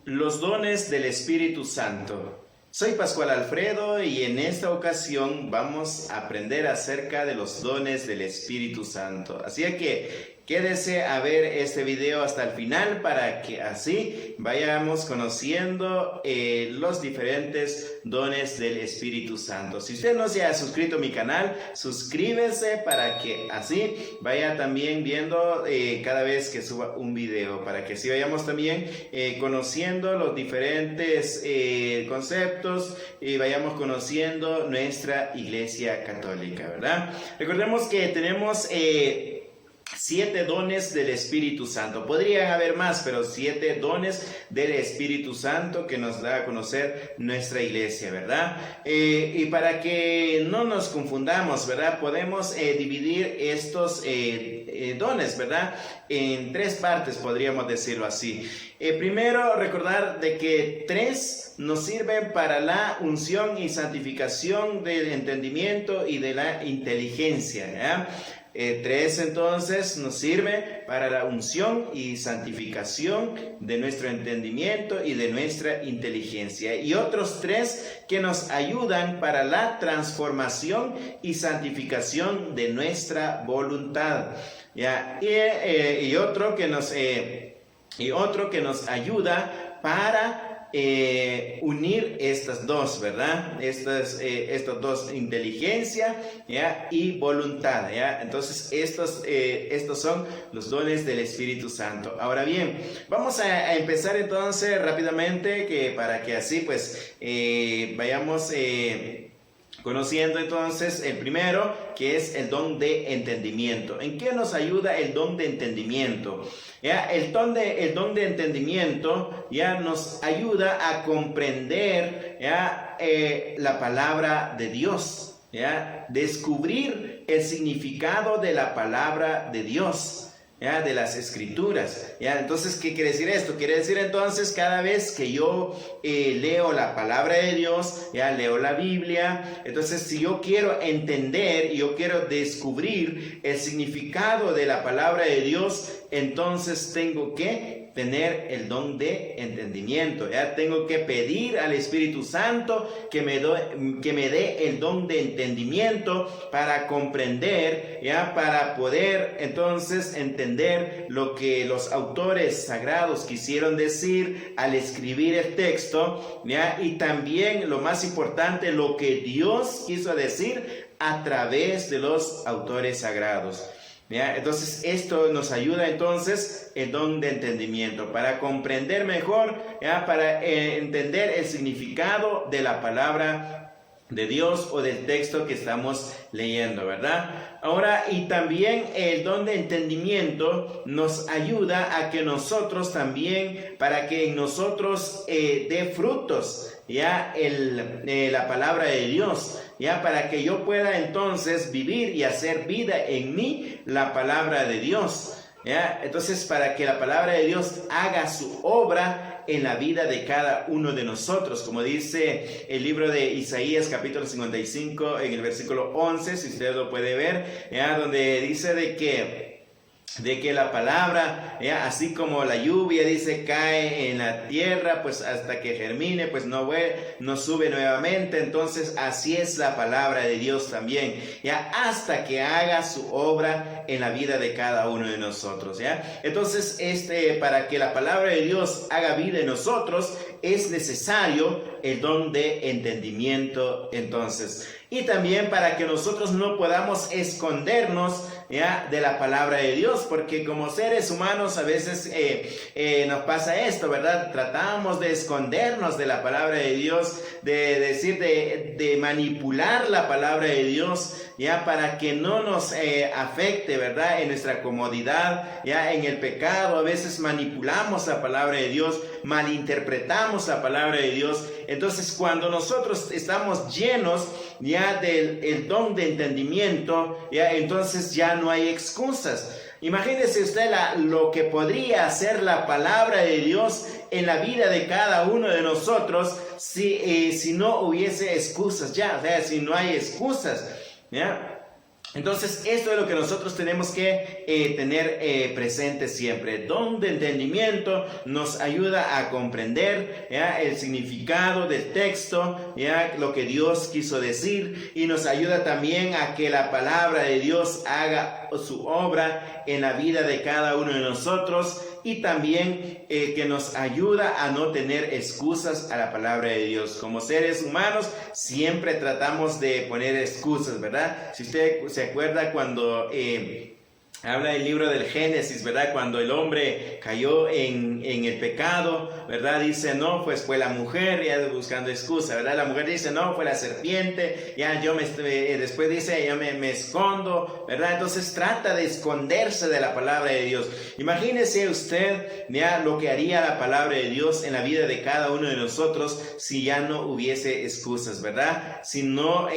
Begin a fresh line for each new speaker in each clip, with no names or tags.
Los dones del Espíritu Santo. Soy Pascual Alfredo y en esta ocasión vamos a aprender acerca de los dones del Espíritu Santo. Así que quédese a ver este video hasta el final para que así vayamos conociendo los diferentes dones del Espíritu Santo. Si usted no se ha suscrito a mi canal, suscríbese para que así vaya también viendo cada vez que suba un video, para que así vayamos también conociendo los diferentes conceptos y vayamos conociendo nuestra Iglesia Católica, ¿verdad? Recordemos que tenemos 7 dones del Espíritu Santo. Podrían haber más, pero 7 dones del Espíritu Santo que nos da a conocer nuestra iglesia, ¿verdad? Y para que no nos confundamos, ¿verdad? Podemos dividir estos dones, ¿verdad? En 3 partes, podríamos decirlo así. Primero, recordar de que 3 nos sirven para la unción y santificación del entendimiento y de la inteligencia, ¿verdad? 3 entonces nos sirve para la unción y santificación de nuestro entendimiento y de nuestra inteligencia, y otros 3 que nos ayudan para la transformación y santificación de nuestra voluntad, ¿ya? Y otro que nos ayuda para unir estas dos, ¿verdad? Estas dos, inteligencia, ¿ya? Y voluntad, ¿ya? Entonces estos son los dones del Espíritu Santo. Ahora bien, vamos a empezar entonces rápidamente, para que así pues vayamos conociendo entonces el primero, que es el don de entendimiento. ¿En qué nos ayuda el don de entendimiento? ¿Ya? El don de entendimiento ya nos ayuda a comprender, ¿ya? La palabra de Dios, ¿ya? Descubrir el significado de la palabra de Dios, ¿ya? De las escrituras, ¿ya? Entonces, ¿qué quiere decir esto? Quiere decir entonces, cada vez que yo leo la palabra de Dios, ya leo la Biblia, entonces si yo quiero entender y yo quiero descubrir el significado de la palabra de Dios, entonces tengo que tener el don de entendimiento, ¿ya? Tengo que pedir al Espíritu Santo que me dé el don de entendimiento para comprender, ¿ya? Para poder entonces entender lo que los autores sagrados quisieron decir al escribir el texto, ¿ya? Y también, lo más importante, lo que Dios quiso decir a través de los autores sagrados, ¿ya? Entonces esto nos ayuda entonces el don de entendimiento para comprender mejor, ¿ya? Para entender el significado de la palabra de Dios o del texto que estamos leyendo, ¿verdad? Ahora, y también el don de entendimiento nos ayuda a que nosotros también, para que en nosotros dé frutos, ya la palabra de Dios, ya para que yo pueda entonces vivir y hacer vida en mí la palabra de Dios, ya. Entonces, para que la palabra de Dios haga su obra en la vida de cada uno de nosotros, como dice el libro de Isaías capítulo 55 en el versículo 11, si usted lo puede ver, ¿ya? Donde dice de que la palabra, ¿ya? Así como la lluvia, dice, cae en la tierra, pues hasta que germine, pues no sube nuevamente. Entonces así es la palabra de Dios también, ¿ya? Hasta que haga su obra en la vida de cada uno de nosotros, ¿ya? Entonces para que la palabra de Dios haga vida en nosotros es necesario el don de entendimiento, entonces. Y también para que nosotros no podamos escondernos, ¿ya? De la palabra de Dios, porque como seres humanos a veces nos pasa esto, ¿verdad? Tratamos de escondernos de la palabra de Dios, de manipular la palabra de Dios, ya, para que no nos afecte, ¿verdad? En nuestra comodidad, ya, en el pecado. A veces manipulamos la palabra de Dios, malinterpretamos la palabra de Dios. Entonces, cuando nosotros estamos llenos ya del don de entendimiento, ya, entonces ya no hay excusas. Imagínese usted lo que podría hacer la palabra de Dios en la vida de cada uno de nosotros si no hubiese excusas, ya, o sea, si no hay excusas, ¿ya? Entonces, esto es lo que nosotros tenemos que tener presente siempre. Don de entendimiento nos ayuda a comprender, ¿ya?, el significado del texto, ¿ya?, lo que Dios quiso decir, y nos ayuda también a que la palabra de Dios haga su obra en la vida de cada uno de nosotros, y también que nos ayuda a no tener excusas a la palabra de Dios. Como seres humanos siempre tratamos de poner excusas, ¿verdad? Si usted se acuerda cuando habla el libro del Génesis, ¿verdad? Cuando el hombre cayó en el pecado, ¿verdad? Dice, no, pues fue la mujer, ya buscando excusa, ¿verdad? La mujer dice, no, fue la serpiente, ya después dice, ya me escondo, ¿verdad? Entonces trata de esconderse de la palabra de Dios. Imagínese usted, ya, lo que haría la palabra de Dios en la vida de cada uno de nosotros si ya no hubiese excusas, ¿verdad? Si no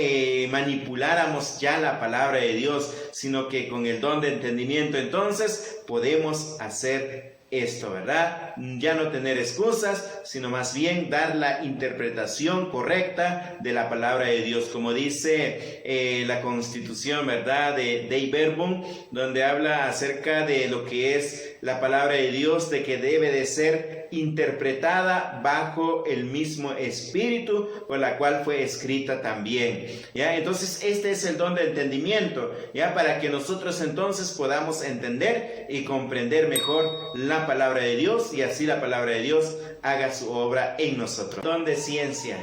manipuláramos ya la palabra de Dios, sino que con el don de entendimiento, entonces podemos hacer esto, ¿verdad? Ya no tener excusas, sino más bien dar la interpretación correcta de la palabra de Dios, como dice la Constitución, ¿verdad?, de Dei Verbum, donde habla acerca de lo que es la palabra de Dios, de que debe de ser interpretada bajo el mismo espíritu por la cual fue escrita también, ¿ya? Entonces este es el don de entendimiento, ¿ya?, para que nosotros entonces podamos entender y comprender mejor la palabra de Dios, y así la palabra de Dios haga su obra en nosotros. Don de ciencia.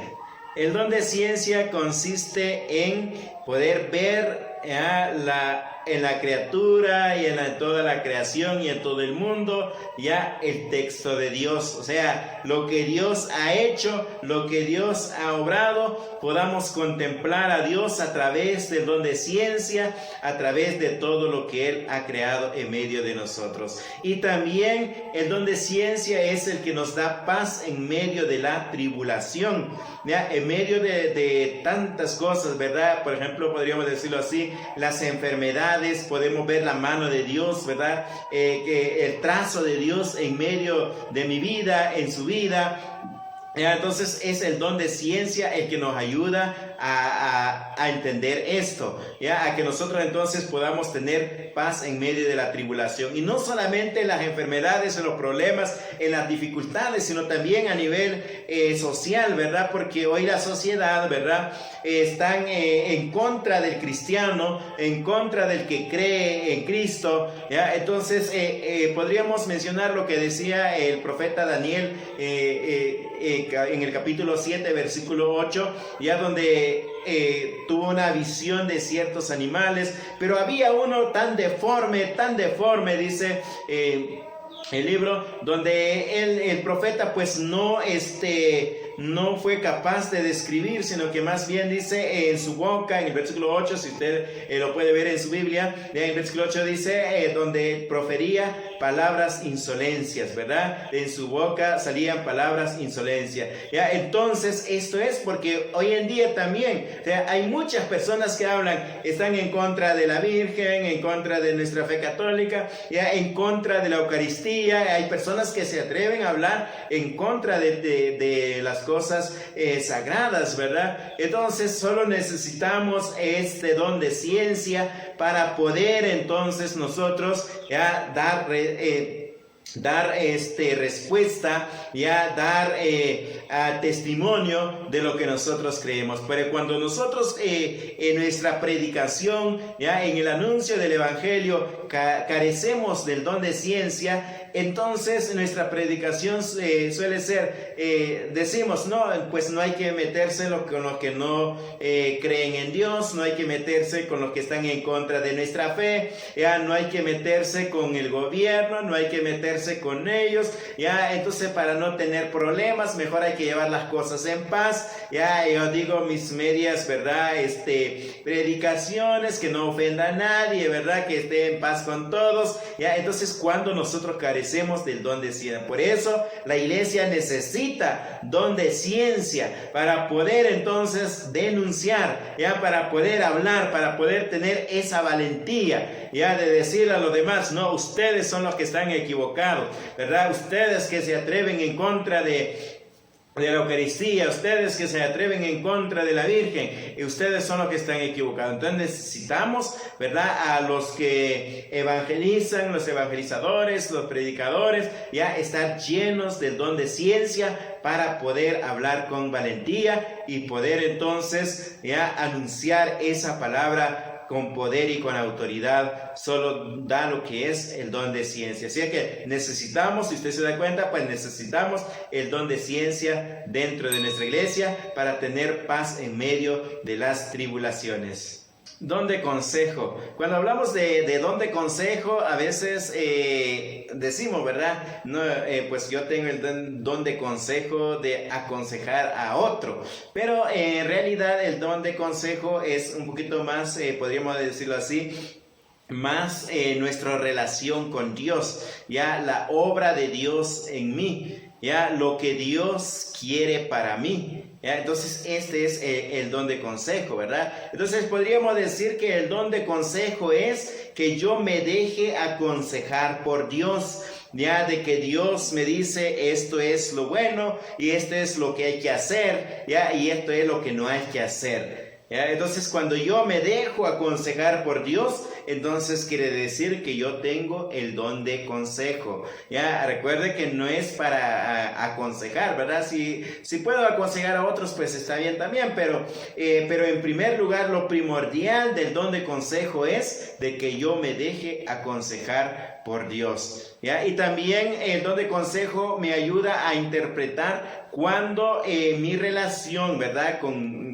El don de ciencia consiste en poder ver en la criatura y en toda la creación y en todo el mundo, ya el texto de Dios, o sea, lo que Dios ha hecho, lo que Dios ha obrado, podamos contemplar a Dios a través del don de ciencia, a través de todo lo que Él ha creado en medio de nosotros. Y también el don de ciencia es el que nos da paz en medio de la tribulación, ¿ya?, en medio de tantas cosas, ¿verdad? Por ejemplo, podríamos decirlo así, las enfermedades, podemos ver la mano de Dios, ¿verdad? El trazo de Dios en medio de mi vida, en su vida. Entonces es el don de ciencia el que nos ayuda a entender esto, ¿ya?, a que nosotros entonces podamos tener paz en medio de la tribulación, y no solamente en las enfermedades, en los problemas, en las dificultades, sino también a nivel social, ¿verdad? Porque hoy la sociedad, ¿verdad?, están en contra del cristiano, en contra del que cree en Cristo, ¿ya? Entonces podríamos mencionar lo que decía el profeta Daniel en el capítulo 7, versículo 8, ya donde tuvo una visión de ciertos animales, pero había uno tan deforme, dice el libro, donde el profeta pues no fue capaz de describir, sino que más bien dice en su boca, en el versículo 8, si usted lo puede ver en su Biblia, en el versículo 8 dice, donde profería palabras insolencias, ¿verdad? En su boca salían palabras insolencias, ¿ya? Entonces, esto es porque hoy en día también, o sea, hay muchas personas que están en contra de la Virgen, en contra de nuestra fe católica, ¿ya?, en contra de la Eucaristía. Hay personas que se atreven a hablar en contra de las cosas sagradas, ¿verdad? Entonces solo necesitamos este don de ciencia para poder entonces nosotros ya dar respuesta, ya dar testimonio de lo que nosotros creemos. Pero cuando nosotros en nuestra predicación, ya en el anuncio del evangelio, carecemos del don de ciencia, entonces nuestra predicación suele ser, decimos, no, pues no hay que meterse con los que no creen en Dios, no hay que meterse con los que están en contra de nuestra fe, ya no hay que meterse con el gobierno, no hay que meterse con ellos, ya. Entonces, para no tener problemas, mejor hay que llevar las cosas en paz, ya. Yo digo mis medias, ¿verdad? Predicaciones que no ofenda a nadie, ¿verdad? Que esté en paz con todos, ya. Entonces, cuando nosotros carecemos del don de ciencia, por eso la iglesia necesita don de ciencia para poder entonces denunciar, ya, para poder hablar, para poder tener esa valentía, ya, de decir a los demás, no, ustedes son los que están equivocados, ¿verdad? Ustedes que se atreven en contra de de la Eucaristía, ustedes que se atreven en contra de la Virgen, ustedes son los que están equivocados. Entonces necesitamos, ¿verdad?, a los que evangelizan, los evangelizadores, los predicadores, ya estar llenos del don de ciencia para poder hablar con valentía y poder entonces ya anunciar esa palabra con poder y con autoridad. Solo da lo que es el don de ciencia. Así que necesitamos, si usted se da cuenta, pues necesitamos el don de ciencia dentro de nuestra iglesia para tener paz en medio de las tribulaciones. Don de consejo. Cuando hablamos de don de consejo, a veces decimos, ¿verdad? No, pues yo tengo el don de consejo de aconsejar a otro. Pero en realidad el don de consejo es un poquito más, podríamos decirlo así, más nuestra relación con Dios, ya la obra de Dios en mí, ya lo que Dios quiere para mí. ¿Ya? Entonces este es el don de consejo, ¿verdad? Entonces podríamos decir que el don de consejo es que yo me deje aconsejar por Dios, ya de que Dios me dice esto es lo bueno y esto es lo que hay que hacer, ya, y esto es lo que no hay que hacer. ¿Ya? Entonces cuando yo me dejo aconsejar por Dios, entonces quiere decir que yo tengo el don de consejo. Ya, recuerde que no es para aconsejar, ¿verdad? Si puedo aconsejar a otros, pues está bien también, pero en primer lugar lo primordial del don de consejo es de que yo me deje aconsejar por Dios. ¿Ya? Y también el don de consejo me ayuda a interpretar cuando mi relación, ¿verdad?, con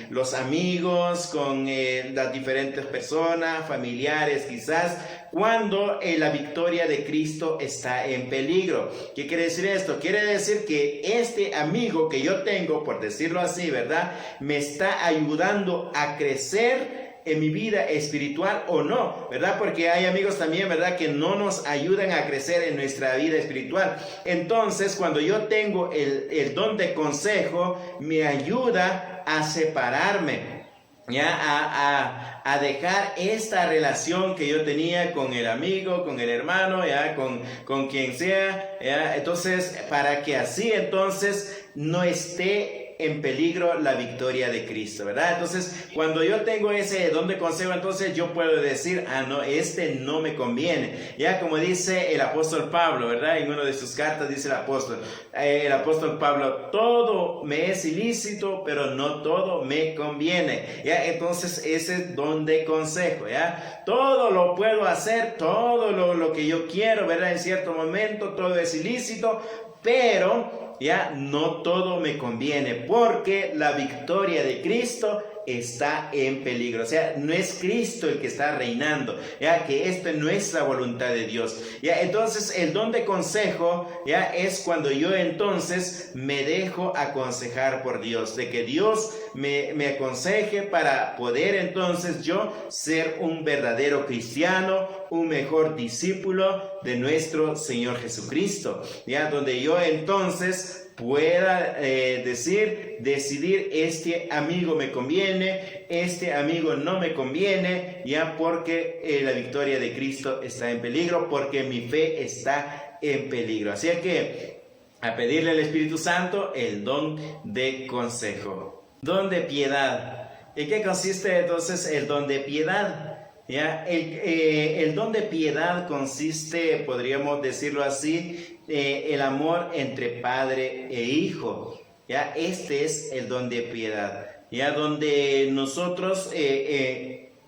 los amigos, con las diferentes personas, familiares quizás, cuando la victoria de Cristo está en peligro. ¿Qué quiere decir esto? Quiere decir que este amigo que yo tengo, por decirlo así, ¿verdad?, me está ayudando a crecer en mi vida espiritual o no, ¿verdad? Porque hay amigos también, ¿verdad?, que no nos ayudan a crecer en nuestra vida espiritual. Entonces, cuando yo tengo el don de consejo, me ayuda a separarme, ya, a dejar esta relación que yo tenía con el amigo, con el hermano, ya, con quien sea, ya. Entonces, para que así entonces no esté en peligro la victoria de Cristo, ¿verdad? Entonces, cuando yo tengo ese don de consejo, entonces yo puedo decir, no, este no me conviene. Ya, como dice el apóstol Pablo, ¿verdad? En una de sus cartas dice el apóstol Pablo, todo me es ilícito, pero no todo me conviene. Ya, entonces ese don de consejo, ya, todo lo puedo hacer, todo lo que yo quiero, ¿verdad? En cierto momento todo es ilícito, pero ya no todo me conviene, porque la victoria de Cristo está en peligro. O sea, no es Cristo el que está reinando, ya que esta no es la voluntad de Dios. Ya, entonces el don de consejo ya es cuando yo entonces me dejo aconsejar por Dios, de que Dios me aconseje para poder entonces yo ser un verdadero cristiano, un mejor discípulo de nuestro Señor Jesucristo, ya, donde yo entonces pueda decidir, este amigo me conviene, este amigo no me conviene, ya, porque la victoria de Cristo está en peligro, porque mi fe está en peligro. Así que a pedirle al Espíritu Santo el don de consejo. Don de piedad. ¿En qué consiste entonces el don de piedad? ¿Ya? El don de piedad consiste, podríamos decirlo así, el amor entre padre e hijo. ¿Ya? Este es el don de piedad, ¿ya? Donde nosotros,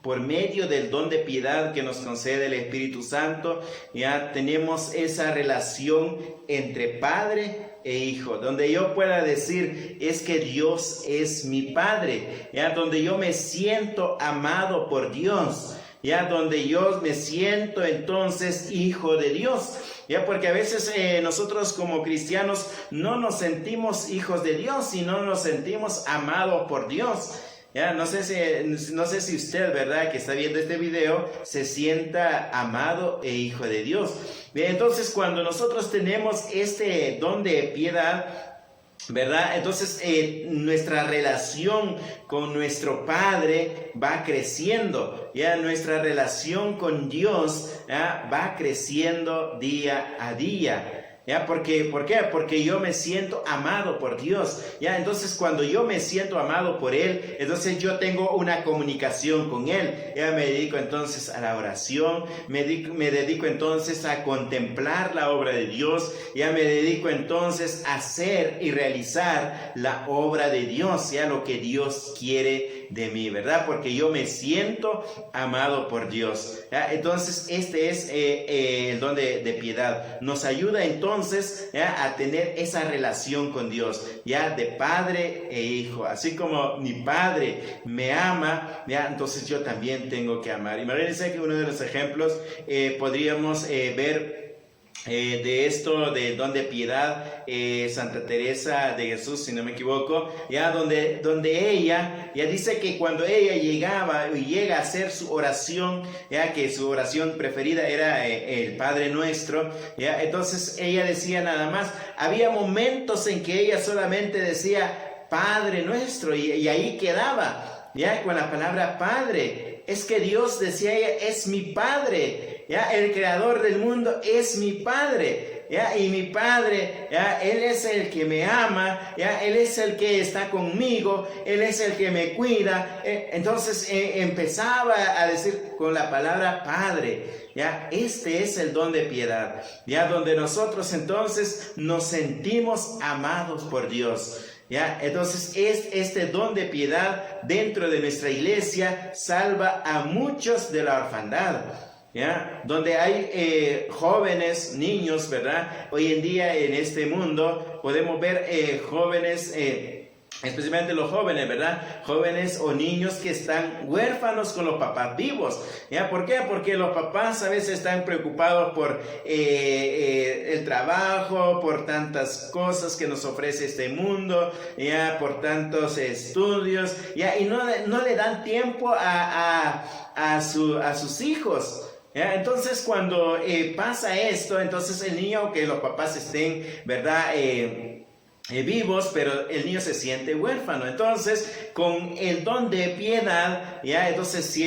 por medio del don de piedad que nos concede el Espíritu Santo, ya tenemos esa relación entre padre e hijo, donde yo pueda decir, es que Dios es mi Padre, ya, donde yo me siento amado por Dios, ya, donde yo me siento entonces hijo de Dios, ya, porque a veces nosotros como cristianos no nos sentimos hijos de Dios y no nos sentimos amados por Dios. Ya, no sé si usted, ¿verdad?, que está viendo este video, se sienta amado e hijo de Dios. Entonces, cuando nosotros tenemos este don de piedad, ¿verdad?, entonces nuestra relación con nuestro Padre va creciendo, ya, nuestra relación con Dios, ¿ya?, va creciendo día a día. ¿Ya? ¿Por qué? Porque yo me siento amado por Dios, ¿ya? Entonces, cuando yo me siento amado por Él, entonces yo tengo una comunicación con Él, ya me dedico entonces a la oración, me dedico entonces a contemplar la obra de Dios, ya me dedico entonces a hacer y realizar la obra de Dios, ya lo que Dios quiere de mí, ¿verdad? Porque yo me siento amado por Dios, ¿ya? Entonces, este es el don de piedad. Nos ayuda entonces, ¿ya?, a tener esa relación con Dios, ya, de padre e hijo. Así como mi padre me ama, ya, entonces yo también tengo que amar. Imagínense que uno de los ejemplos podríamos ver de esto, del don de piedad, Santa Teresa de Jesús, si no me equivoco, ya donde ella, ya dice que cuando ella llega a hacer su oración, ya que su oración preferida era el Padre Nuestro, ya, entonces ella decía nada más, había momentos en que ella solamente decía Padre Nuestro, y ahí quedaba, ya, con la palabra Padre. Es que Dios, decía ella, es mi Padre, ¿ya? El creador del mundo es mi Padre, ¿ya? Y mi Padre, ¿ya?, Él es el que me ama, ¿ya? Él es el que está conmigo, Él es el que me cuida. Entonces empezaba a decir con la palabra Padre, ¿ya? Este es el don de piedad, ¿ya? Donde nosotros entonces nos sentimos amados por Dios. ¿Ya? Entonces este don de piedad dentro de nuestra iglesia salva a muchos de la orfandad, ¿ya? Donde hay jóvenes, niños, ¿verdad? Hoy en día en este mundo podemos ver jóvenes, especialmente los jóvenes, ¿verdad? Jóvenes o niños que están huérfanos con los papás vivos, ¿ya? ¿Por qué? Porque los papás a veces están preocupados por el trabajo, por tantas cosas que nos ofrece este mundo, ¿ya? Por tantos estudios, ¿ya? Y no le dan tiempo a sus hijos, ¿ya? Entonces cuando pasa esto, entonces el niño, que los papás estén, ¿verdad?, vivos, pero el niño se siente huérfano. Entonces, con el don de piedad, ya, entonces sí,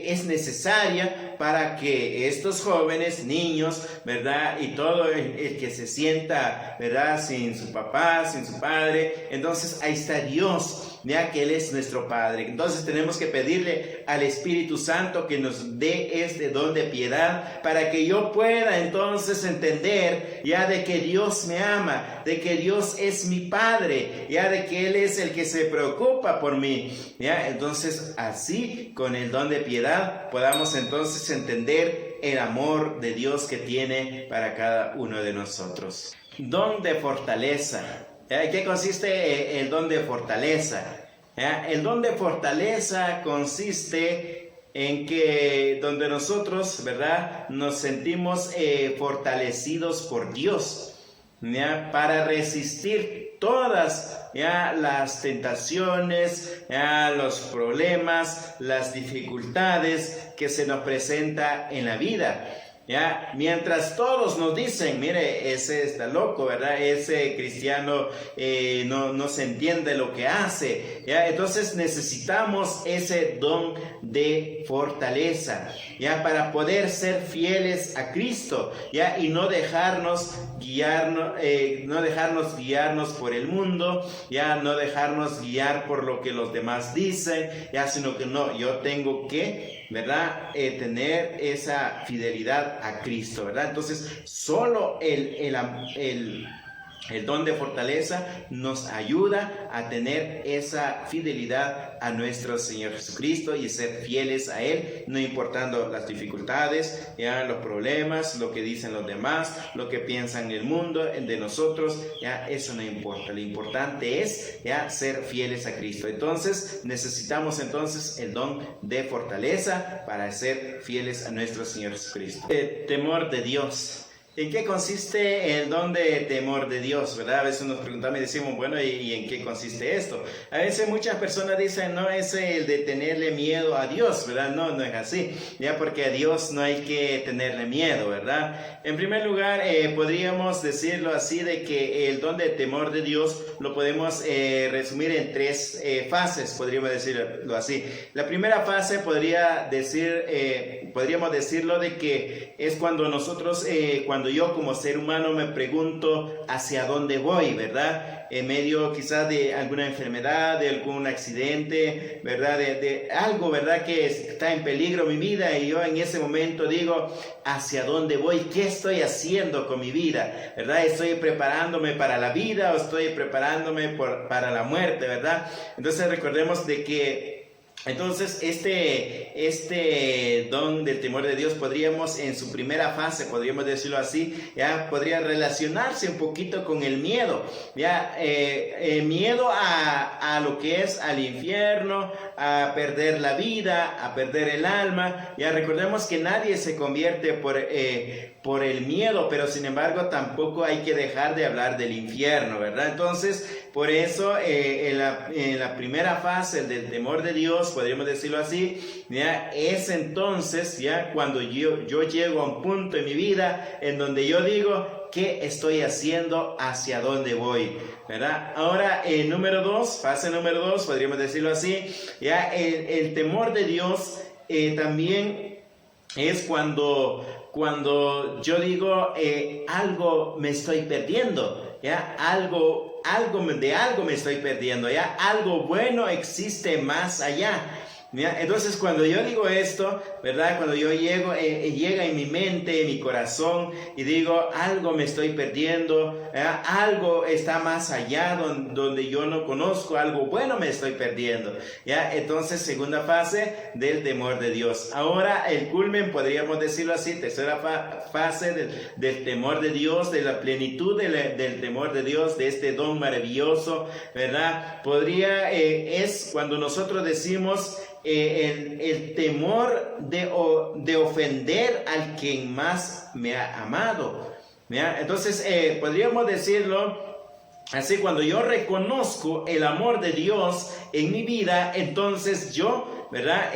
es necesaria para que estos jóvenes, niños, ¿verdad?, y todo el que se sienta, ¿verdad?, sin su papá, sin su padre, entonces ahí está Dios, ya que Él es nuestro Padre. Entonces tenemos que pedirle al Espíritu Santo que nos dé este don de piedad para que yo pueda entonces entender ya de que Dios me ama, de que Dios es mi Padre, ya de que Él es el que se preocupa por mí, ya. Entonces así, con el don de piedad, podamos entonces entender el amor de Dios que tiene para cada uno de nosotros. Don de fortaleza. ¿En qué consiste el don de fortaleza? El don de fortaleza consiste en que donde nosotros, ¿verdad?, nos sentimos fortalecidos por Dios, ¿ya?, para resistir todas, ¿ya?, las tentaciones, ¿ya?, los problemas, las dificultades que se nos presenta en la vida. ¿Ya? Mientras todos nos dicen, mire, ese está loco, ¿verdad? Ese cristiano no se entiende lo que hace, ¿ya? Entonces necesitamos ese don de fortaleza, ¿ya?, para poder ser fieles a Cristo, ¿ya?, y no dejarnos guiarnos por el mundo, ¿ya?, no dejarnos guiar por lo que los demás dicen, ¿ya?, sino que no, yo tengo que, ¿verdad?, tener esa fidelidad a Cristo, ¿verdad? Entonces, solo el don de fortaleza nos ayuda a tener esa fidelidad a nuestro Señor Jesucristo y ser fieles a Él, no importando las dificultades, ya, los problemas, lo que dicen los demás, lo que piensan el mundo de nosotros, ya, eso no importa. Lo importante es, ya, ser fieles a Cristo. Entonces necesitamos entonces el don de fortaleza para ser fieles a nuestro Señor Jesucristo. El temor de Dios. ¿En qué consiste el don de temor de Dios, verdad? A veces nos preguntamos y decimos, bueno, ¿y en qué consiste esto? A veces muchas personas dicen, no, es el de tenerle miedo a Dios, ¿verdad? No es así, ya, porque a Dios no hay que tenerle miedo, ¿verdad? En primer lugar, podríamos decirlo así, de que el don de temor de Dios lo podemos resumir en tres fases, podríamos decirlo así. La primera fase podríamos decirlo de que es cuando nosotros, cuando cuando yo como ser humano me pregunto hacia dónde voy, ¿verdad? En medio quizás de alguna enfermedad, de algún accidente, ¿verdad? De algo, ¿verdad? Que está en peligro mi vida, y yo en ese momento digo, ¿hacia dónde voy? ¿Qué estoy haciendo con mi vida? ¿Verdad? ¿Estoy preparándome para la vida o estoy preparándome para la muerte, ¿verdad? Entonces recordemos de que entonces, este don del temor de Dios podríamos, en su primera fase, podríamos decirlo así, ya podría relacionarse un poquito con el miedo, ya miedo a lo que es al infierno, a perder la vida, a perder el alma. Ya recordemos que nadie se convierte por el miedo, pero sin embargo tampoco hay que dejar de hablar del infierno, ¿verdad? Entonces, por eso en la primera fase del temor de Dios, podríamos decirlo así, ¿ya? Es entonces ya cuando yo llego a un punto en mi vida en donde yo digo, ¿qué estoy haciendo? ¿Hacia dónde voy? ¿Verdad? Ahora, fase número 2, podríamos decirlo así, ya el temor de Dios también es cuando yo digo, algo me estoy perdiendo, ¿ya? Algo me estoy perdiendo, ¿ya? Algo bueno existe más allá. ¿Ya? Entonces cuando yo digo esto, ¿verdad? Cuando yo llega en mi mente, en mi corazón, y digo, algo me estoy perdiendo, ¿verdad? Algo está más allá donde yo no conozco, algo bueno me estoy perdiendo, ¿ya? Entonces, segunda fase del temor de Dios. Ahora el culmen, podríamos decirlo así, tercera fase del temor de Dios, de la plenitud del temor de Dios, de este don maravilloso, ¿verdad? Es cuando nosotros decimos, el temor de ofender al quien más me ha amado. ¿Ya? Entonces, podríamos decirlo así: cuando yo reconozco el amor de Dios en mi vida, entonces yo, ¿verdad?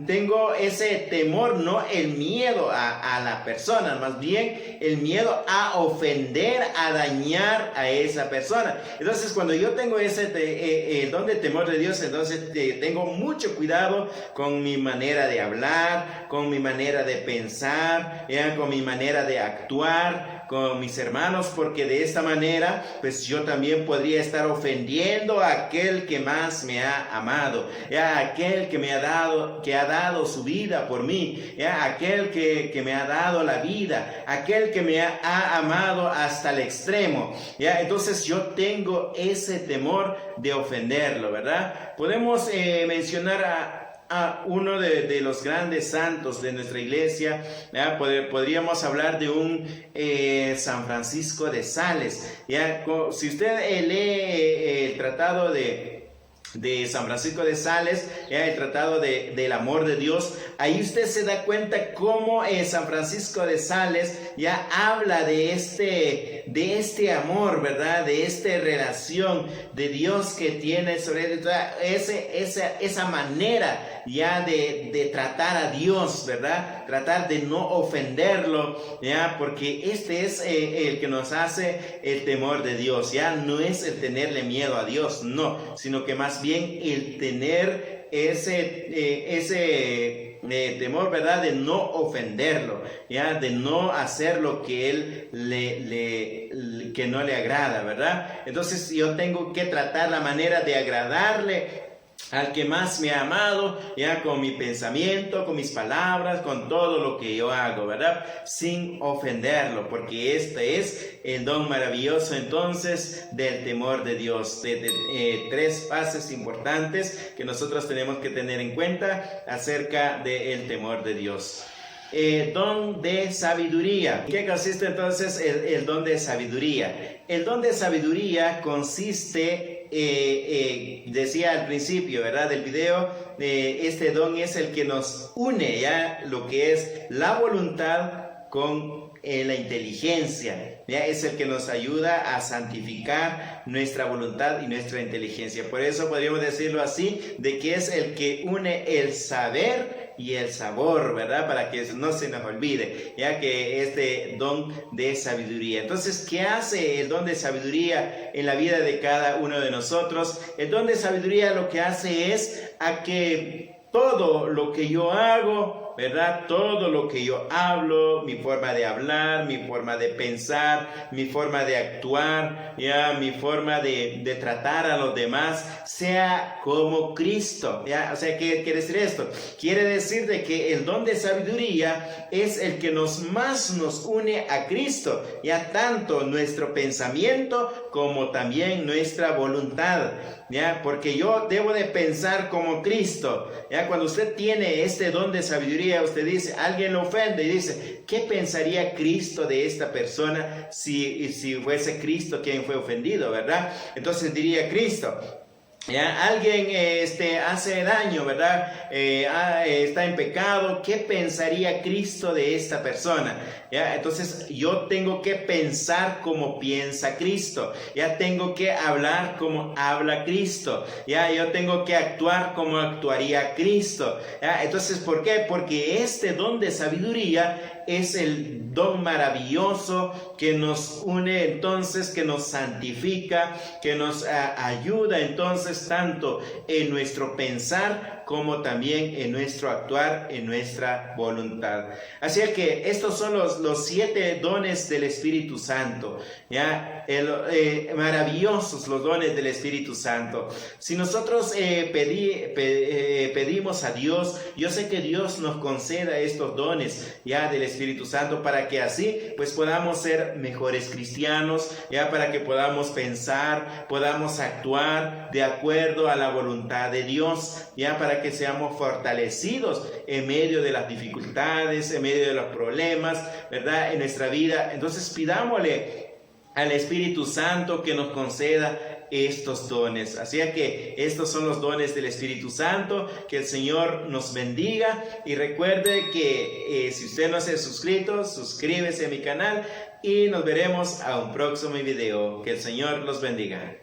Tengo ese temor, no el miedo a la persona, más bien el miedo a ofender, a dañar a esa persona. Entonces, cuando yo tengo el don de temor de Dios, entonces tengo mucho cuidado con mi manera de hablar, con mi manera de pensar, con mi manera de actuar con mis hermanos, porque de esta manera, pues yo también podría estar ofendiendo a aquel que más me ha amado, a aquel que me ha dado su vida por mí, aquel que me ha dado la vida, aquel que me ha amado hasta el extremo. Entonces yo tengo ese temor de ofenderlo, ¿verdad? Podemos mencionar a uno de los grandes santos de nuestra iglesia, podríamos hablar de un San Francisco de Sales. Si usted lee el tratado de San Francisco de Sales, el tratado del amor de Dios, ahí usted se da cuenta cómo San Francisco de Sales ya habla de este amor, ¿verdad? De esta relación de Dios que tiene sobre esa manera ya de tratar a Dios, ¿verdad? Tratar de no ofenderlo, ¿ya? Porque este es el que nos hace el temor de Dios, ¿ya? No es el tenerle miedo a Dios, no, sino que más bien el tener ese temor, ¿verdad? De no ofenderlo, ¿ya? De no hacer lo que él que no le agrada, ¿verdad? Entonces yo tengo que tratar la manera de agradarle al que más me ha amado, ya, con mi pensamiento, con mis palabras, con todo lo que yo hago, ¿verdad? Sin ofenderlo, porque este es el don maravilloso entonces del temor de Dios. Tres fases importantes que nosotros tenemos que tener en cuenta acerca del temor de Dios. Don de sabiduría. ¿En qué consiste entonces el don de sabiduría? El don de sabiduría consiste, decía al principio, ¿verdad?, del video, este don es el que nos une, ya, lo que es la voluntad con la inteligencia, ¿ya? Es el que nos ayuda a santificar nuestra voluntad y nuestra inteligencia. Por eso podríamos decirlo así, de que es el que une el saber y el sabor, ¿verdad? Para que no se nos olvide, ya que este don de sabiduría. Entonces, ¿qué hace el don de sabiduría en la vida de cada uno de nosotros? El don de sabiduría lo que hace es a que todo lo que yo hago ¿verdad? Todo lo que yo hablo, mi forma de hablar, mi forma de pensar, mi forma de actuar, ya, mi forma de tratar a los demás, sea como Cristo, ya. O sea, ¿qué quiere decir esto? Quiere decir de que el don de sabiduría es el que más nos une a Cristo, ya, tanto nuestro pensamiento como también nuestra voluntad, ya, porque yo debo de pensar como Cristo, ya. Cuando usted tiene este don de sabiduría, usted dice, alguien lo ofende y dice, ¿qué pensaría Cristo de esta persona si fuese Cristo quien fue ofendido, verdad? Entonces diría Cristo, ¿ya? Alguien hace daño, ¿verdad? Está en pecado. ¿Qué pensaría Cristo de esta persona? ¿Ya? Entonces yo tengo que pensar como piensa Cristo. Ya tengo que hablar como habla Cristo. Ya yo tengo que actuar como actuaría Cristo. ¿Ya? Entonces, ¿por qué? Porque este don de sabiduría es el don maravilloso que nos une, entonces, que nos santifica, que nos ayuda entonces tanto en nuestro pensar como también en nuestro actuar, en nuestra voluntad. Así que estos son los 7 dones del Espíritu Santo, ¿ya? Maravillosos los dones del Espíritu Santo. Si nosotros pedimos a Dios, yo sé que Dios nos conceda estos dones, ya, del Espíritu Santo, para que así pues podamos ser mejores cristianos, ya, para que podamos pensar, podamos actuar de acuerdo a la voluntad de Dios, ya, para que seamos fortalecidos en medio de las dificultades, en medio de los problemas, ¿verdad?, en nuestra vida. Entonces pidámosle al Espíritu Santo que nos conceda estos dones. Así que estos son los dones del Espíritu Santo. Que el Señor nos bendiga, y recuerde que si usted no se ha suscrito, suscríbese a mi canal y nos veremos a un próximo video. Que el Señor los bendiga.